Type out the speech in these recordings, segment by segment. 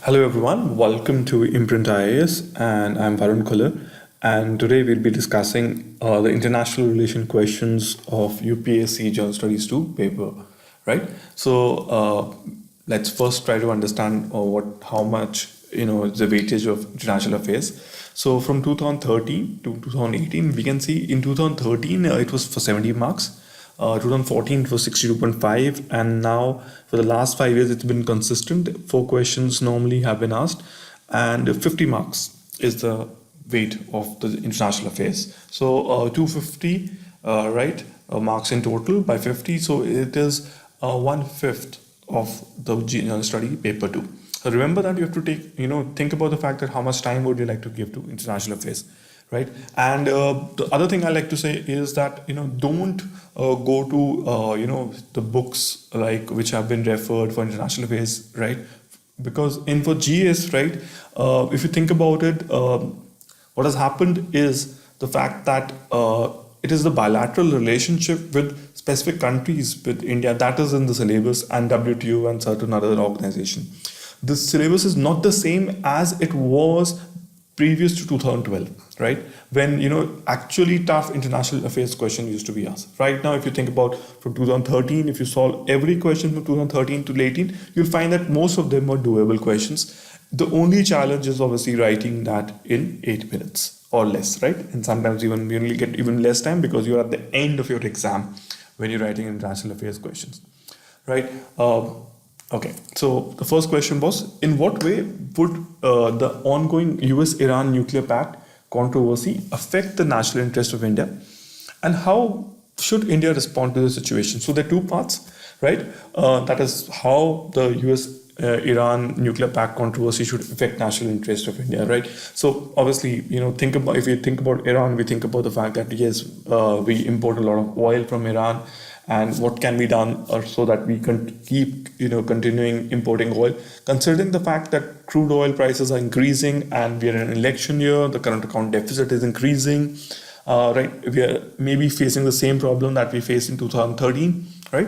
Hello everyone, welcome to Imprint IAS and I'm Varun Khuller, and today we'll be discussing the international relation questions of UPSC General Studies 2 paper, right? Let's first try to understand how much is the weightage of international affairs. So from 2013 to 2018, we can see in 2013 it was for 70 marks. 2014 it was 62.5, and now for the last 5 years it's been consistent. 4 questions normally have been asked, and 50 marks is the weight of the international affairs. So 250 marks in total by 50, so it is 1/5 of the general study paper 2. So remember that you have to think about the fact that how much time would you like to give to international affairs, right? And the other thing I like to say is that don't go to the books like which have been referred for international affairs, right? Because in for GS, right, if you think about it, what has happened is the fact that it is the bilateral relationship with specific countries with India that is in the syllabus, and WTO and certain other organization. The syllabus is not the same as it was previous to 2012, right? When actually tough international affairs question used to be asked. Right now, if you think about from 2013, if you solve every question from 2013 to 18, you'll find that most of them are doable questions. The only challenge is obviously writing that in 8 minutes or less, right? And sometimes even you only get even less time because you're at the end of your exam when you're writing international affairs questions, right? Okay, so the first question was, in what way would the ongoing US-Iran Nuclear Pact Controversy affect the national interest of India, and how should India respond to the situation? So there are two parts, right? That is how the US-Iran Nuclear Pact Controversy should affect national interest of India, right? So obviously, if you think about Iran, we think about the fact that yes, we import a lot of oil from Iran. And what can be done so that we can keep continuing importing oil, considering the fact that crude oil prices are increasing and we are in an election year, the current account deficit is increasing, right? We are maybe facing the same problem that we faced in 2013, right?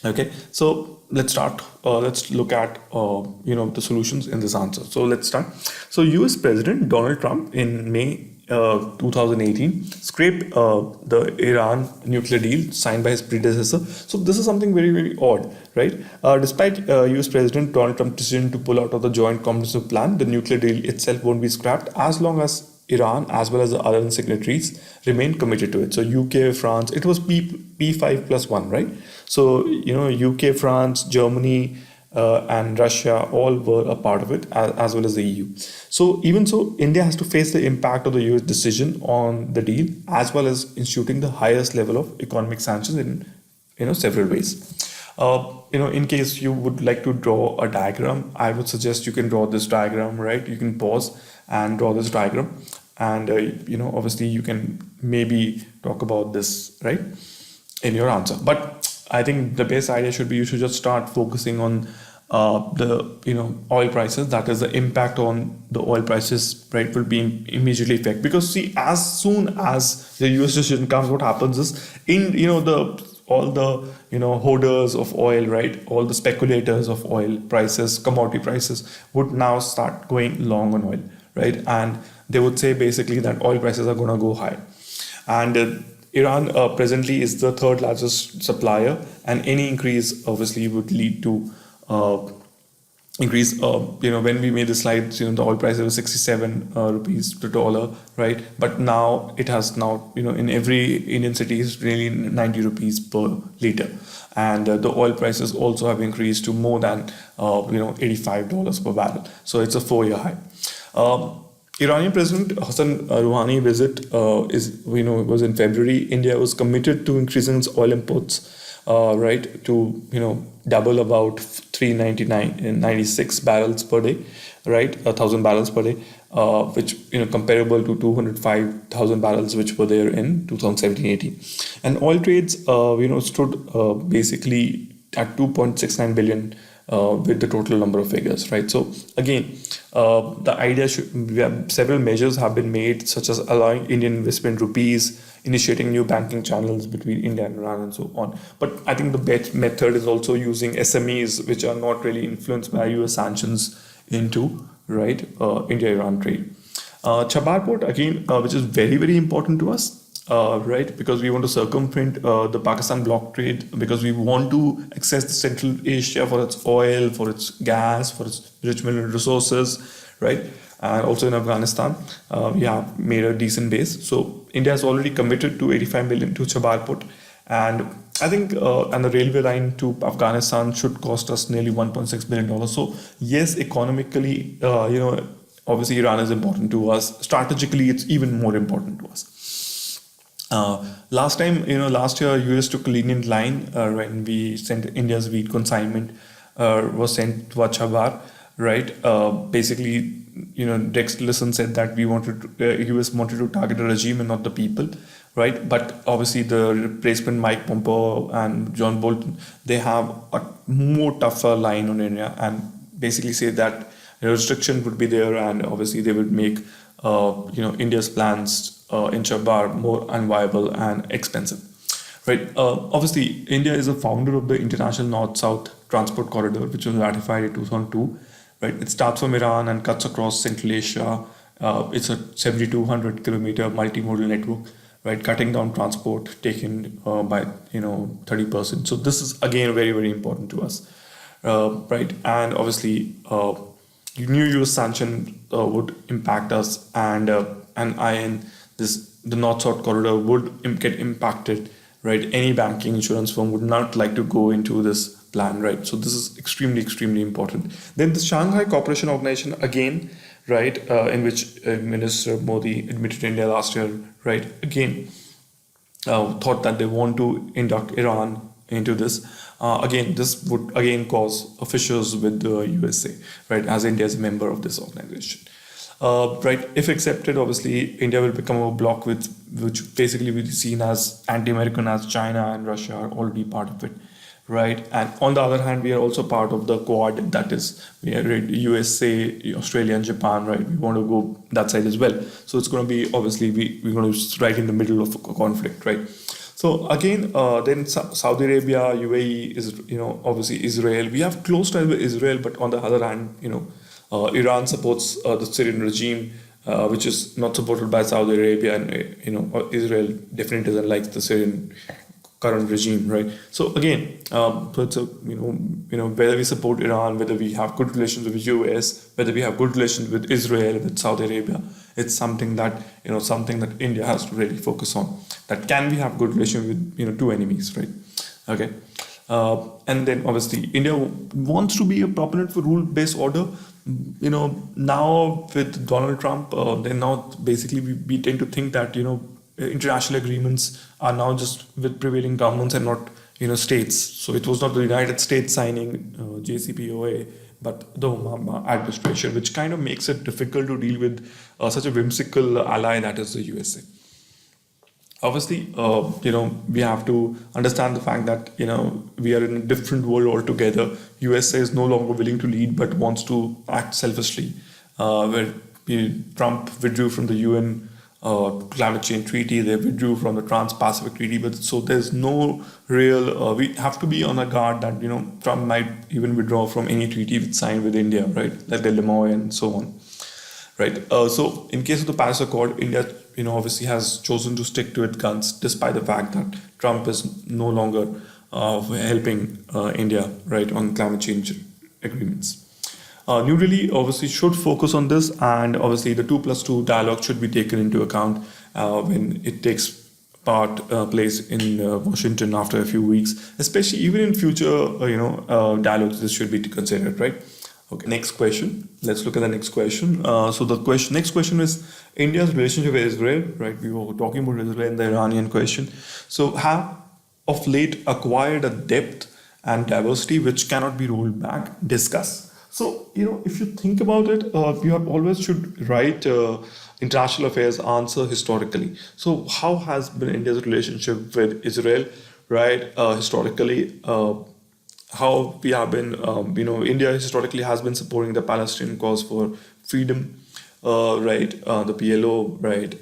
Okay, so let's start. Let's look at the solutions in this answer. So let's start. So US President Donald Trump in May 2018 scraped the Iran nuclear deal signed by his predecessor. So this is something very, very odd, right? Despite US President Donald Trump's decision to pull out of the Joint Comprehensive Plan, the nuclear deal itself won't be scrapped as long as Iran as well as the other signatories remain committed to it. So UK, France, it was P5+1, right? So UK, France, Germany, and Russia all were a part of it, as well as the EU. So even so, India has to face the impact of the US decision on the deal, as well as instituting the highest level of economic sanctions in several ways. In case you would like to draw a diagram, I would suggest you can draw this diagram, right? You can pause and draw this diagram, and obviously you can maybe talk about this, right, in your answer. But I think the best idea should be you should just start focusing on the oil prices. That is, the impact on the oil prices, right, will be immediately affected. Because see, as soon as the US decision comes, what happens is all the hoarders of oil, right, all the speculators of oil prices, commodity prices would now start going long on oil, right, and they would say basically that oil prices are going to go high, and Iran presently is the third largest supplier, and any increase obviously would lead to increase. When we made the slides, the oil price was 67 rupees to dollar, right? But now it has in every Indian city is really 90 rupees per liter, and the oil prices also have increased to more than $85 per barrel. So it's a 4-year high. Iranian President Hassan Rouhani visit was in February. India was committed to increasing its oil imports, right, to double about 396 barrels per day, right, 1,000 barrels per day, which comparable to 205,000 barrels which were there in 2017-18, and oil trades stood basically at 2.69 billion. With the total number of figures, right? So again, the idea several measures have been made, such as allowing Indian investment rupees, initiating new banking channels between India and Iran, and so on. But I think the best method is also using SMEs, which are not really influenced by US sanctions, into, right, India-Iran trade. Chabar port again, which is very, very important to us, right, because we want to circumvent the Pakistan block trade, because we want to access the Central Asia for its oil, for its gas, for its rich mineral resources, right, and also in Afghanistan, we have made a decent base. So India has already committed to 85 million to Chabar port, and I think and the railway line to Afghanistan should cost us nearly $1.6 billion. So yes, economically, obviously Iran is important to us. Strategically, it's even more important to us. Last year, US took a lenient line when we sent India's wheat consignment was sent to Chabar, right? Basically, Rex Tillerson said that US wanted to target a regime and not the people, right? But obviously, the replacement Mike Pompeo and John Bolton, they have a more tougher line on India and basically say that restriction would be there, and obviously they would make India's plans in Chabar more unviable and expensive, right? Obviously, India is a founder of the International North-South Transport Corridor, which was ratified in 2002, right? It starts from Iran and cuts across Central Asia. It's a 7,200 kilometer multimodal network, right? Cutting down transport taken by 30%. So this is again very, very important to us, right? And obviously, new US sanction would impact us, and the North-South corridor would get impacted, right? Any banking insurance firm would not like to go into this plan, right? So this is extremely, extremely important. Then the Shanghai Cooperation Organization again, right, in which Minister Modi admitted India last year, right, again thought that they want to induct Iran into this. Again, this would again cause fissures with the USA, right, as India is a member of this organization. Right, if accepted, obviously India will become a bloc which basically will be seen as anti-American, as China and Russia are already part of it, right? And on the other hand, we are also part of the Quad, that is, we are USA, Australia, and Japan, right? We want to go that side as well. So it's going to be obviously we're going to be right in the middle of a conflict, right? So again, then Saudi Arabia, UAE is obviously Israel. We have close ties with Israel, but on the other hand, Iran supports the Syrian regime, which is not supported by Saudi Arabia, and Israel definitely doesn't like the Syrian current regime, right? So again, so it's whether we support Iran, whether we have good relations with US, whether we have good relations with Israel, with Saudi Arabia, it's something that India has to really focus on. That can we have good relations with two enemies, right? Okay. And then obviously India wants to be a proponent for rule-based order. Now with Donald Trump, then now basically we tend to think that international agreements are now just with prevailing governments and not states. So it was not the United States signing JCPOA, but the Obama administration, which kind of makes it difficult to deal with such a whimsical ally that is the USA. Obviously, we have to understand the fact that, we are in a different world altogether. USA is no longer willing to lead, but wants to act selfishly. Where Trump withdrew from the UN climate change treaty, they withdrew from the Trans-Pacific Treaty, but so there's no real, we have to be on our guard that, Trump might even withdraw from any treaty signed with India, right? Like the Lemoy and so on. Right. So in case of the Paris Accord, India, obviously has chosen to stick to its guns, despite the fact that Trump is no longer helping India, right, on climate change agreements. New Delhi obviously should focus on this, and obviously the 2+2 dialogue should be taken into account when it takes place in Washington after a few weeks, especially even in future, dialogues. This should be considered, right? Okay, next question. Let's look at the next question. So the next question is India's relationship with Israel, right? We were talking about Israel and the Iranian question. So have of late acquired a depth and diversity which cannot be rolled back. Discuss. So, if you think about it, you have always should write international affairs answer historically. So how has been India's relationship with Israel, right? Historically, how we have been, India historically has been supporting the Palestinian cause for freedom, right? The PLO, right?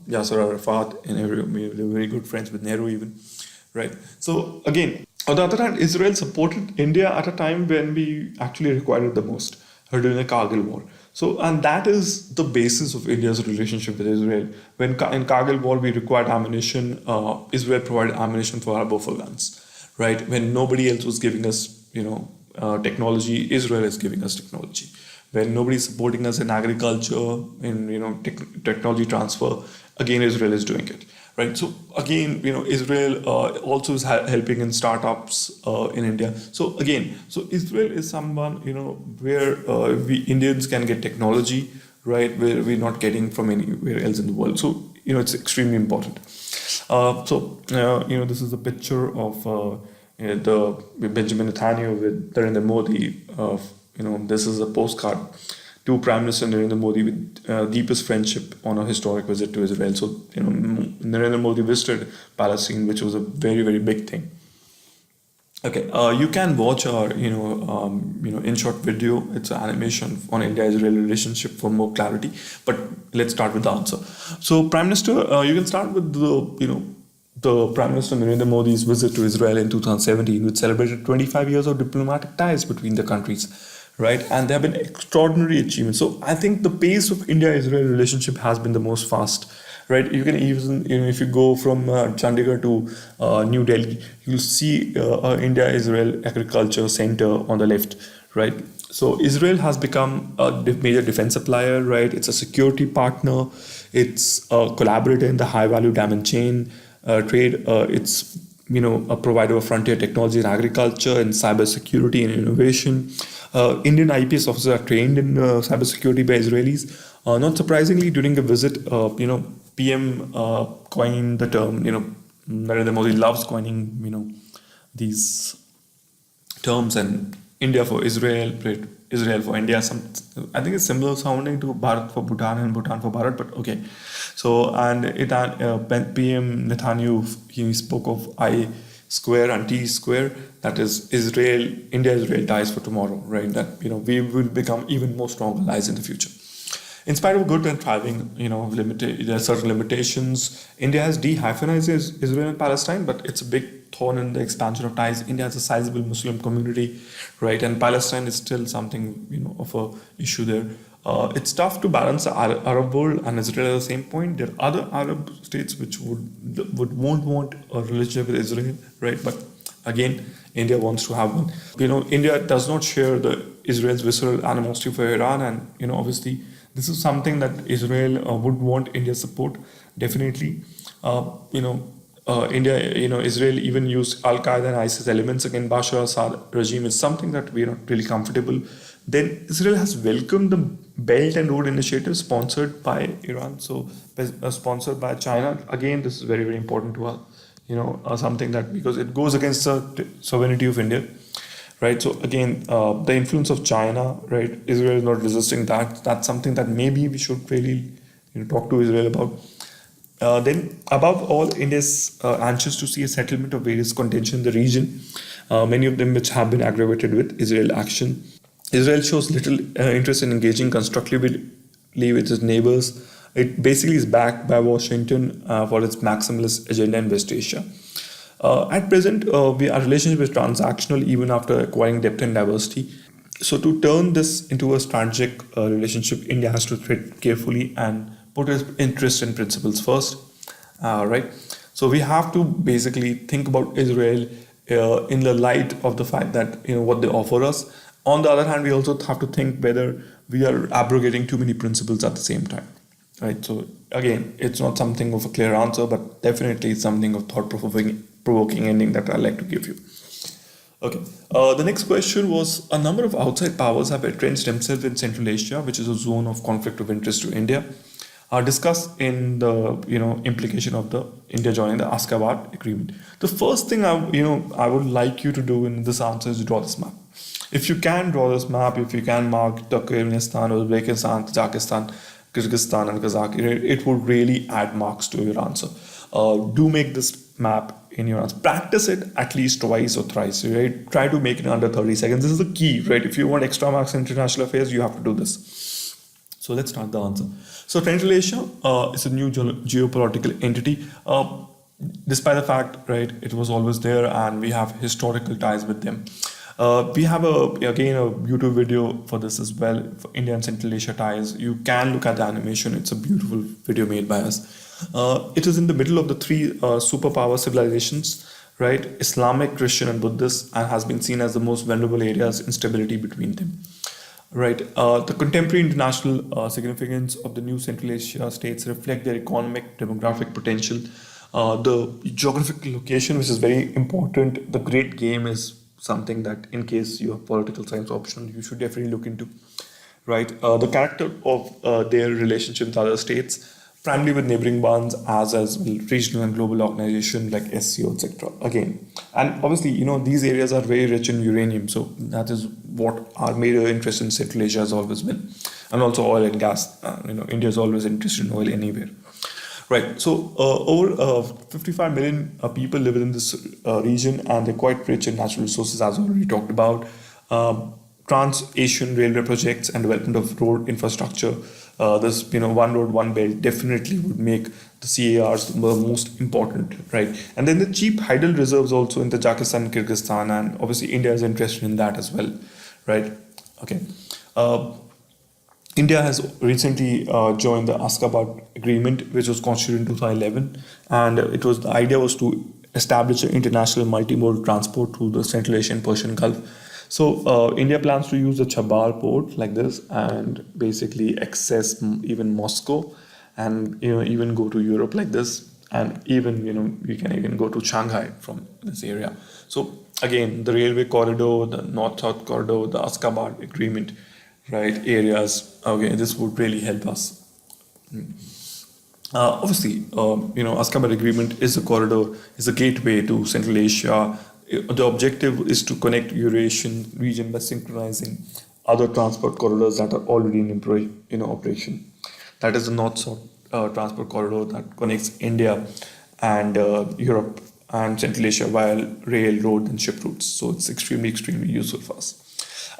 Yasser Arafat, and they were very good friends with Nehru even, right? So again, on the other hand, Israel supported India at a time when we actually required it the most, during the Kargil War. So, and that is the basis of India's relationship with Israel. When in Kargil War we required ammunition, Israel provided ammunition for our Bofor guns, right? When nobody else was giving us, technology, Israel is giving us technology. When nobody is supporting us in agriculture, in technology transfer, again Israel is doing it, right? So again, Israel also is helping in startups in India. So again, so Israel is someone where we Indians can get technology, right? Where we're not getting from anywhere else in the world. So it's extremely important. This is a picture of the Benjamin Netanyahu with Narendra Modi. This is a postcard to Prime Minister Narendra Modi with deepest friendship on a historic visit to Israel. So, Narendra Modi visited Palestine, which was a very, very big thing. Okay, you can watch our, in-short video. It's an animation on India-Israel relationship for more clarity. But let's start with the answer. So, Prime Minister, you can start with the Prime Minister Narendra Modi's visit to Israel in 2017, which celebrated 25 years of diplomatic ties between the countries, right? And there have been extraordinary achievements. So I think the pace of India-Israel relationship has been the most fast, right? You can even, if you go from Chandigarh to New Delhi, you'll see India-Israel Agriculture Center on the left, right? So Israel has become a major defense supplier, right? It's a security partner. It's a collaborator in the high-value diamond chain. Trade, it's a provider of frontier technology in agriculture and cybersecurity and innovation. Indian IPS officers are trained in cybersecurity by Israelis. Not surprisingly, during the visit, PM coined the term. Narendra Modi loves coining these terms, and India for Israel, Israel for India. I think it's similar sounding to Bharat for Bhutan and Bhutan for Bharat, but okay. So, and PM Netanyahu, he spoke of I square and T square, that is Israel, India-Israel ties for tomorrow, right? That, we will become even more strong allies in the future. In spite of good and thriving, there are certain limitations. India has de-hyphenized Israel and Palestine, but it's a big thorn in the expansion of ties. India has a sizable Muslim community, right? And Palestine is still something, of a issue there. It's tough to balance the Arab world and Israel at the same point. There are other Arab states which won't want a relationship with Israel, right? But again, India wants to have one. India does not share the Israel's visceral animosity for Iran, and obviously this is something that Israel would want India's support, definitely. India, Israel even used Al-Qaeda and ISIS elements against Bashar al-Assad regime. Is something that we are not really comfortable. Then Israel has welcomed the Belt and Road Initiative sponsored by Iran, so sponsored by China. Again, this is very, very important to us. Something that, because it goes against the sovereignty of India, right? So again, the influence of China, right? Israel is not resisting that. That's something that maybe we should really talk to Israel about. Then, above all, India is anxious to see a settlement of various contention in the region, many of them which have been aggravated with Israel action. Israel shows little interest in engaging constructively with its neighbors. It basically is backed by Washington for its maximalist agenda in West Asia. At present, our relationship is transactional even after acquiring depth and diversity. So to turn this into a strategic relationship, India has to tread carefully and put its interest and principles first, right? So we have to basically think about Israel in the light of the fact that what they offer us. On the other hand, we also have to think whether we are abrogating too many principles at the same time, right? So again, it's not something of a clear answer, but definitely it's something of thought-provoking ending that I'd like to give you. Okay. The next question was, a number of outside powers have entrenched themselves in Central Asia, which is a zone of conflict of interest to India. Discuss in the implication of the India joining the Ashgabat Agreement. The first thing I would like you to do in this answer is draw this map. If you can draw this map, if you can mark Turkmenistan, Uzbekistan, Tajikistan, Kyrgyzstan, and Kazakhstan, it would really add marks to your answer. Do make this map in your answer. Practice it at least twice or thrice, right? Try to make it under 30 seconds. This is the key, right? If you want extra marks in international affairs, you have to do this. So let's start the answer. So Central Asia is a new geopolitical entity. Despite the fact, right, it was always there and we have historical ties with them. We have again a YouTube video for this as well, for India and Central Asia ties. You can look at the animation. It's a beautiful video made by us. It is in the middle of the three superpower civilizations, right? Islamic, Christian, and Buddhist, and has been seen as the most vulnerable areas in stability between them. Right. The contemporary international significance of the new Central Asia states reflect their economic, demographic potential. The geographic location, which is very important. The great game is something that, in case you have political science option, you should definitely look into. Right. The character of their relationship with other states, primarily with neighboring ones, as well regional and global organizations like SCO, etc. Again, and obviously, these areas are very rich in uranium, so that is what our major interest in Central Asia has always been, and also oil and gas. India is always interested in oil anywhere. Right. So over 55 million people live in this region, and they're quite rich in natural resources, as already talked about. Trans-Asian railway projects and development of road infrastructure. This, one road, one belt definitely would make the CARs the most important, right? And then the cheap hydel reserves also in Tajikistan and Kyrgyzstan, and obviously India is interested in that as well, right? Okay. India has recently joined the Ashgabat Agreement, which was constituted in 2011, and the idea was to establish an international multimodal transport through the Central Asian Persian Gulf. So India plans to use the Chabar port like this, and basically access even Moscow, and even go to Europe like this, and even we can even go to Shanghai from this area. So again, the railway corridor, the North-South corridor, the Ashgabat Agreement, right, areas. Okay, this would really help us. Obviously, Ashgabat Agreement is a corridor, is a gateway to Central Asia. The objective is to connect Eurasian region by synchronizing other transport corridors that are already in operation. That is the North-South transport corridor that connects India and Europe and Central Asia via rail, road, and ship routes. So it's extremely, extremely useful for us.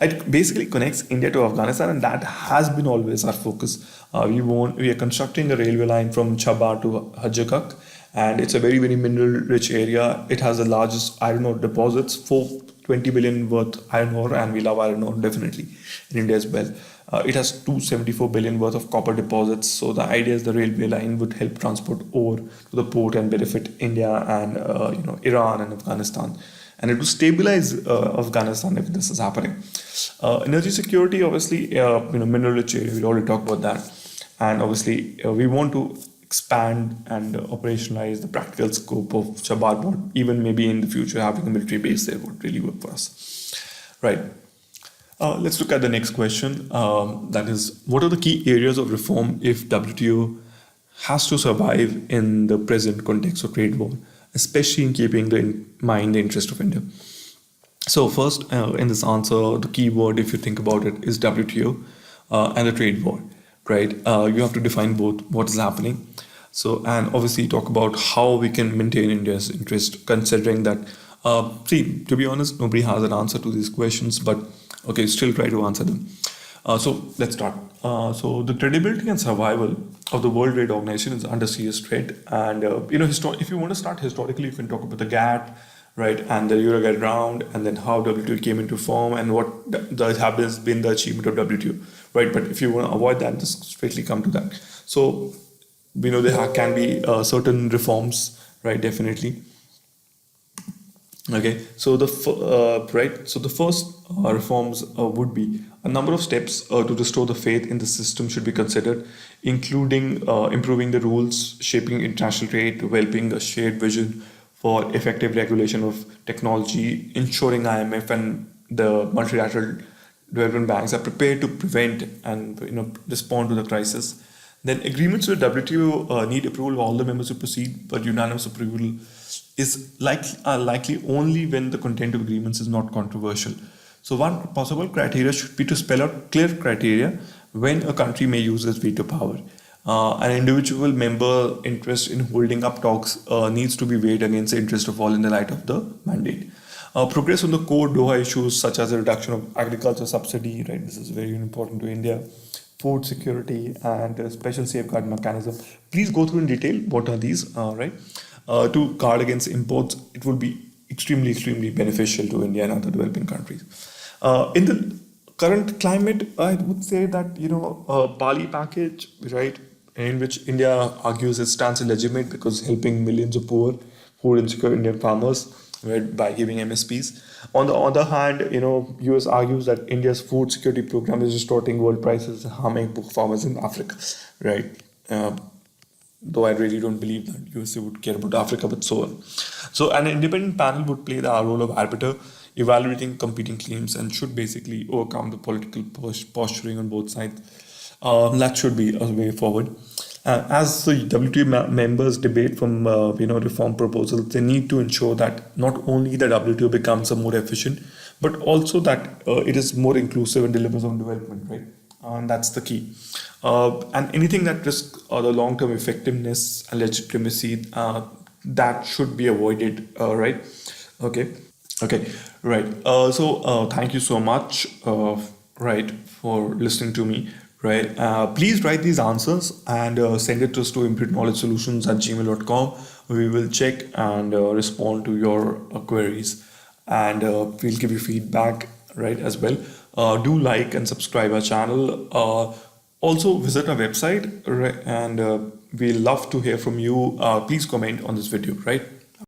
It basically connects India to Afghanistan, and that has been always our focus. We are constructing a railway line from Chabar to Hajjakak, and it's a very, very mineral-rich area. It has the largest iron ore deposits, 420 billion worth iron ore, and we love iron ore definitely in India as well. It has 274 billion worth of copper deposits. So the idea is the railway line would help transport ore to the port and benefit India and Iran and Afghanistan. And it will stabilize Afghanistan if this is happening. Energy security, obviously, mineral-rich area. We already talked about that, and obviously we want to expand and operationalize the practical scope of Chabar port. Even maybe in the future, having a military base there would really work for us. Right. Let's look at the next question. That is, what are the key areas of reform if WTO has to survive in the present context of trade war, especially in keeping in mind the interest of India? So first, in this answer, the key word, if you think about it, is WTO and the trade war, right? You have to define both what is happening. So, and obviously talk about how we can maintain India's interest, considering that, to be honest, nobody has an answer to these questions, but okay, still try to answer them. So let's start. So the credibility and survival of the World Trade Organization is under serious threat. And if you want to start historically, you can talk about the GATT, right, and the Uruguay round, and then how WTO came into form, and what has been the achievement of WTO, right? But if you want to avoid that, just straightly come to that. So there can be certain reforms, right? Definitely. Okay, so the first reforms would be a number of steps to restore the faith in the system should be considered, including improving the rules, shaping international trade, developing a shared vision for effective regulation of technology, ensuring IMF and the multilateral development banks are prepared to prevent and respond to the crisis. Then agreements with WTO need approval of all the members to proceed, but unanimous approval is likely only when the content of agreements is not controversial. So one possible criteria should be to spell out clear criteria when a country may use its veto power. An individual member interest in holding up talks needs to be weighed against the interest of all in the light of the mandate. Progress on the core Doha issues such as the reduction of agriculture subsidy, right? This is very important to India. Food security and a special safeguard mechanism. Please go through in detail what are these, right? To guard against imports, it will be extremely beneficial to India and other developing countries. In the current climate, I would say that Bali package, right, in which India argues its stance is legitimate because helping millions of poor, food insecure Indian farmers, right, by giving MSPs. On the other hand, US argues that India's food security program is distorting world prices and harming poor farmers in Africa, right? Though I really don't believe that USA would care about Africa, but so on. So an independent panel would play the role of arbiter, evaluating competing claims, and should basically overcome the political posturing on both sides. That should be a way forward. As the WTO members debate from reform proposals, they need to ensure that not only the WTO becomes a more efficient, but also that it is more inclusive and delivers on development, right? And that's the key. And anything that risks the long-term effectiveness and legitimacy, that should be avoided, right? Okay, right. So thank you so much, right, for listening to me, right? Please write these answers and send it to us to imputeknowledgesolutions@gmail.com. We will check and respond to your queries, and we'll give you feedback, right, as well. Do like and subscribe our channel. Also visit our website, right, and we love to hear from you. Please comment on this video, right?